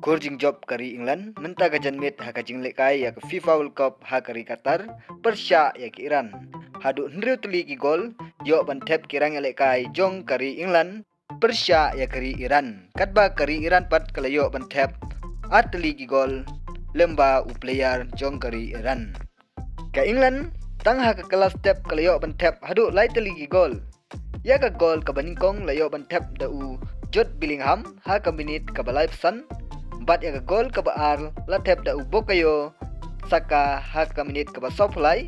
Kurjing job kari England menta ka janmit ha ka jing lekai ya ka FIFA World Cup ha kari Qatar Persya ya ki Iran hadu hnriu tuli ki gol yo ban thep kirang lekai jong kari England Persya ya kari Iran katba kari Iran pat kalayo ban thep atli ki gol lemba u player jong kari Iran ka England tang ha ka kelas step kalayo ban thep hadu lai tli ki gol ya ka gol ka baningkong layo ban thep da u Jude Bellingham ha ka minit ka balai pesan bat ya gol ka baar la thep da ubo kayo Saka ha ka minit ka ba soplai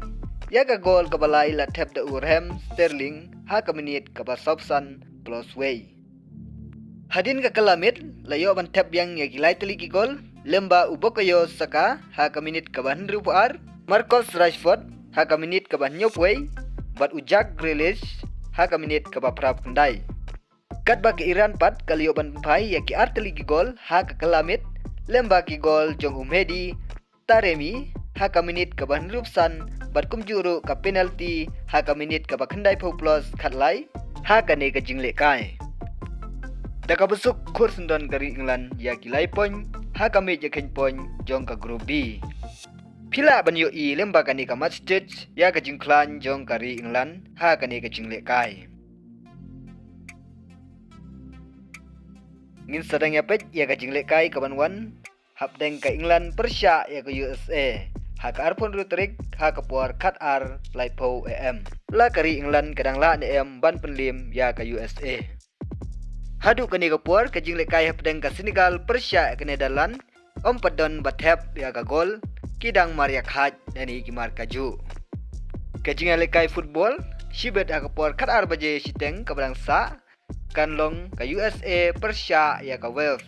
ya ka gol ka balai la thep da Raheem Sterling ha ka minit ka ba sopsan plus way hadin ka kalamit layo ban thep yang ya gilai teli ki gol lemba ubo kayo Saka ha ka minit ka ba hnru baar Marcus Rashford ha ka minit ka ba nyop way bat Jack Grealish ha ka minit ka ba prap kendai kat ba ke Iran pat kaliyo ban pai ya ki arteli ki gol ha ka kalamit lemba ki gol jong Umhedi Taremi ha ka minit ka ban rupsan bat kumjuru ka penalty ha ka minit ka ba khandai pho plus khatlai ha ka ne ka jingle kai da ka busuk khur sundon kari England ya ki lai pon ha ka me je khen pon jong ka group B phila ban yo I lemba ka ne ka match stage ya ka jingklan jong kari England ha ka ne ka jingle kai ngin sadang ya pet ya ka jingle kai ka banwan hap deng ka England Persya ya ka USA ha ka arpon rutrik ha ka puar khat ar lai po am la kari England kadang la ne am ban penlim ya ka USA hadu ka ni ka puar ka jingle kai hap deng ka Senegal Persya ka Netherlands om padon bathep ya ka gol kidang Maria Khat dani ki mar kaju ka jingle kai football shibet ha ka puar khat ar baje siteng ka barang sa Kanlong ka USA Persya ya ka Wales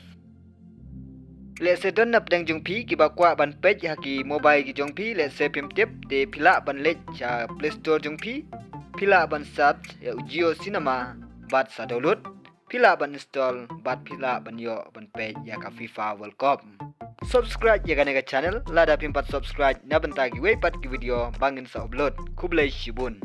le se don nap deng jong pi ki ba kwa ban page ha ki mobile ki jong pi le se pim tip de pila ban le cha Play Store jong pi pila ban sat ya Jio Cinema bat sa download pila ban install bat pila ban yo ban page ya ka FIFA World Cup subscribe ya ka channel lada pim pat subscribe na ban ta ki we pat ki video bangin sa upload kublai shibun